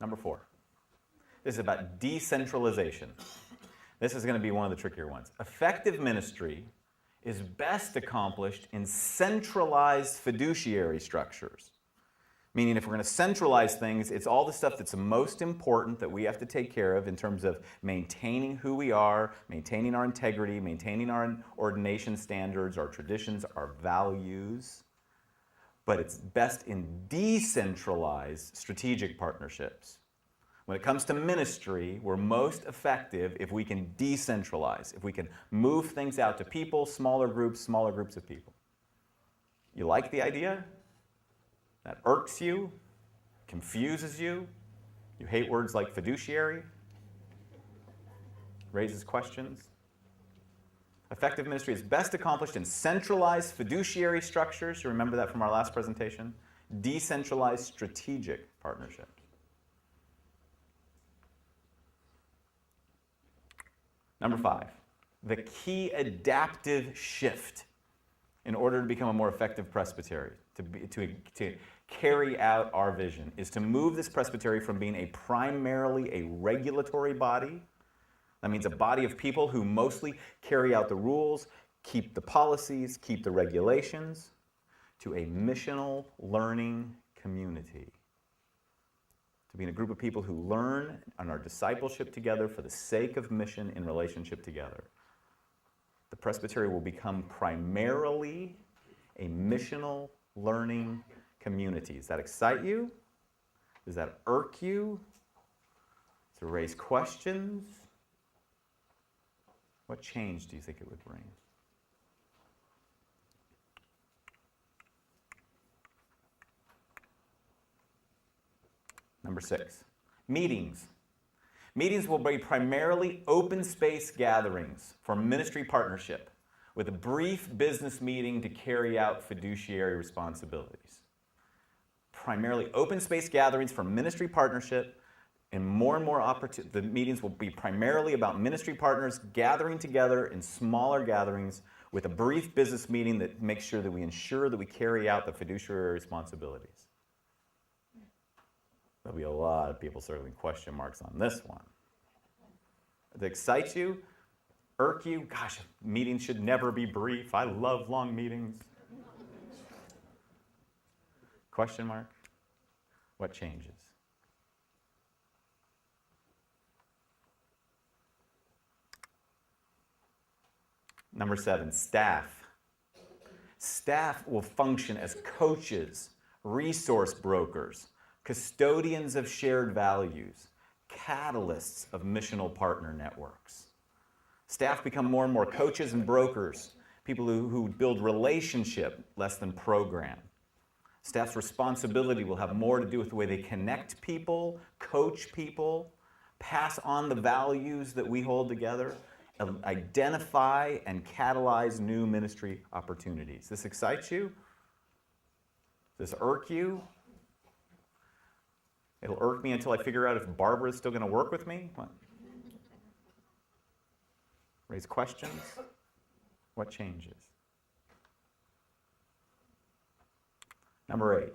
Number 4. This is about decentralization. This is going to be one of the trickier ones. Effective ministry is best accomplished in centralized fiduciary structures. Meaning if we're going to centralize things, it's all the stuff that's the most important that we have to take care of in terms of maintaining who we are, maintaining our integrity, maintaining our ordination standards, our traditions, our values. But it's best in decentralized strategic partnerships. When it comes to ministry, we're most effective if we can decentralize, if we can move things out to people, smaller groups of people. You like the idea? That irks you, confuses you, you hate words like fiduciary, raises questions. Effective ministry is best accomplished in centralized fiduciary structures. You remember that from our last presentation? Decentralized strategic partnerships. Number 5, the key adaptive shift in order to become a more effective presbytery, to carry out our vision, is to move this presbytery from being primarily a regulatory body. That means a body of people who mostly carry out the rules, keep the policies, keep the regulations, to a missional learning community. To be in a group of people who learn on our discipleship together for the sake of mission in relationship together. The presbytery will become primarily a missional learning community. Does that excite you? Does that irk you? Does it raise questions? What change do you think it would bring? Number 6, meetings. Meetings will be primarily open space gatherings for ministry partnership with a brief business meeting to carry out fiduciary responsibilities. Primarily open space gatherings for ministry partnership, and more the meetings will be primarily about ministry partners gathering together in smaller gatherings with a brief business meeting that makes sure that we ensure that we carry out the fiduciary responsibilities. There'll be a lot of people circling question marks on this one. Does it excite you? Irk you? Gosh, meetings should never be brief. I love long meetings. Question mark? What changes? Number 7, staff. Staff will function as coaches, resource brokers, custodians of shared values, catalysts of missional partner networks. Staff become more and more coaches and brokers, people who build relationship less than program. Staff's responsibility will have more to do with the way they connect people, coach people, pass on the values that we hold together, identify and catalyze new ministry opportunities. This excites you? Does this irk you? It'll irk me until I figure out if Barbara's still going to work with me. What? Raise questions. What changes? Number 8. I'm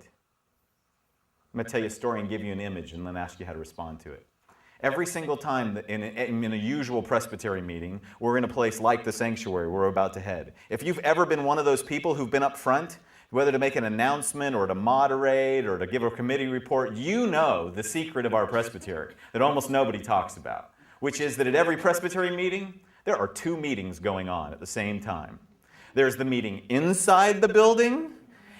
going to tell you a story and give you an image and then ask you how to respond to it. Every single time in a usual presbytery meeting, we're in a place like the sanctuary where we're about to head. If you've ever been one of those people who've been up front, whether to make an announcement or to moderate or to give a committee report, you know the secret of our presbytery that almost nobody talks about, which is that at every presbytery meeting, there are 2 meetings going on at the same time. There's the meeting inside the building,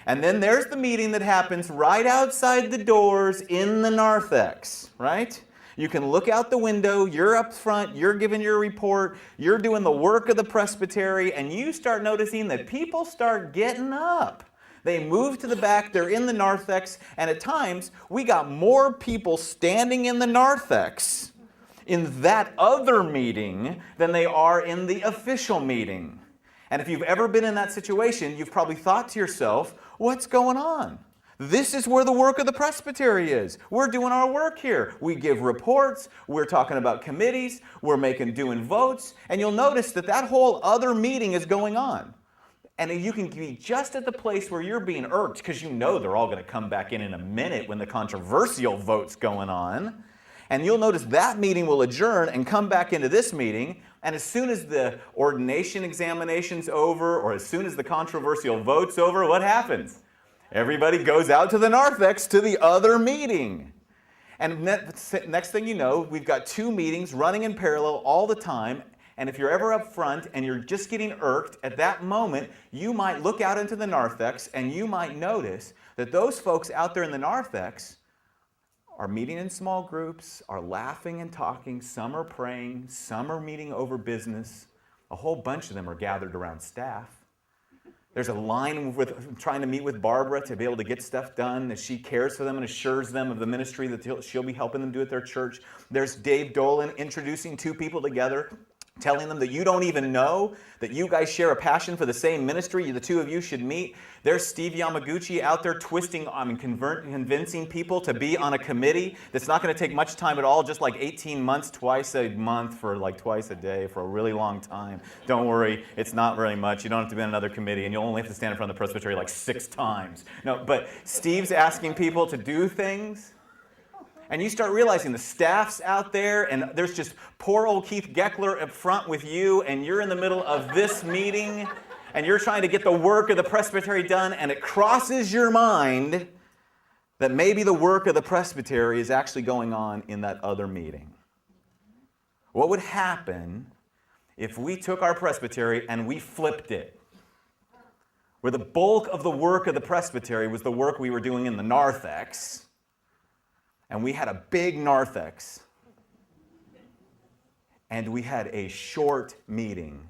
and then there's the meeting that happens right outside the doors in the narthex, right? You can look out the window, you're up front, you're giving your report, you're doing the work of the presbytery, and you start noticing that people start getting up. They move to the back, they're in the narthex, and at times, we got more people standing in the narthex in that other meeting than they are in the official meeting. And if you've ever been in that situation, you've probably thought to yourself, what's going on? This is where the work of the presbytery is. We're doing our work here. We give reports, we're talking about committees, we're doing votes, and you'll notice that whole other meeting is going on. And you can be just at the place where you're being irked because you know they're all going to come back in a minute when the controversial vote's going on. And you'll notice that meeting will adjourn and come back into this meeting. And as soon as the ordination examination's over, or as soon as the controversial vote's over, what happens? Everybody goes out to the narthex to the other meeting. And next thing you know, we've got 2 meetings running in parallel all the time. And if you're ever up front and you're just getting irked, at that moment, you might look out into the narthex and you might notice that those folks out there in the narthex are meeting in small groups, are laughing and talking, some are praying, some are meeting over business. A whole bunch of them are gathered around staff. There's a line with trying to meet with Barbara to be able to get stuff done as she cares for them and assures them of the ministry that she'll be helping them do at their church. There's Dave Dolan introducing 2 people together, telling them that you don't even know that you guys share a passion for the same ministry, the 2 of you should meet. There's Steve Yamaguchi out there convincing people to be on a committee that's not going to take much time at all, just like 18 months, twice a month for like twice a day for a really long time. Don't worry, it's not very much. You don't have to be on another committee, and you'll only have to stand in front of the presbytery like 6 times. No, but Steve's asking people to do things. And you start realizing the staff's out there, and there's just poor old Keith Geckler up front with you, and you're in the middle of this meeting, and you're trying to get the work of the presbytery done, and it crosses your mind that maybe the work of the presbytery is actually going on in that other meeting. What would happen if we took our presbytery and we flipped it? Where the bulk of the work of the presbytery was the work we were doing in the narthex, and we had a big narthex, and we had a short meeting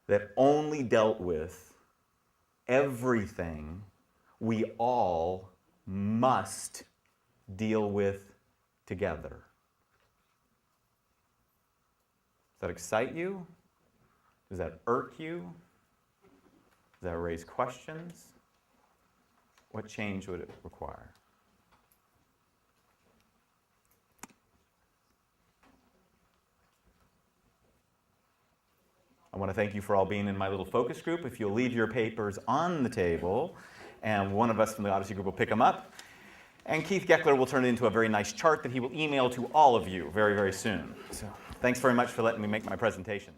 that only dealt with everything we all must deal with together. Does that excite you? Does that irk you? Does that raise questions? What change would it require? I want to thank you for all being in my little focus group. If you'll leave your papers on the table, and one of us from the Odyssey Group will pick them up. And Keith Geckler will turn it into a very nice chart that he will email to all of you very, very soon. So thanks very much for letting me make my presentation.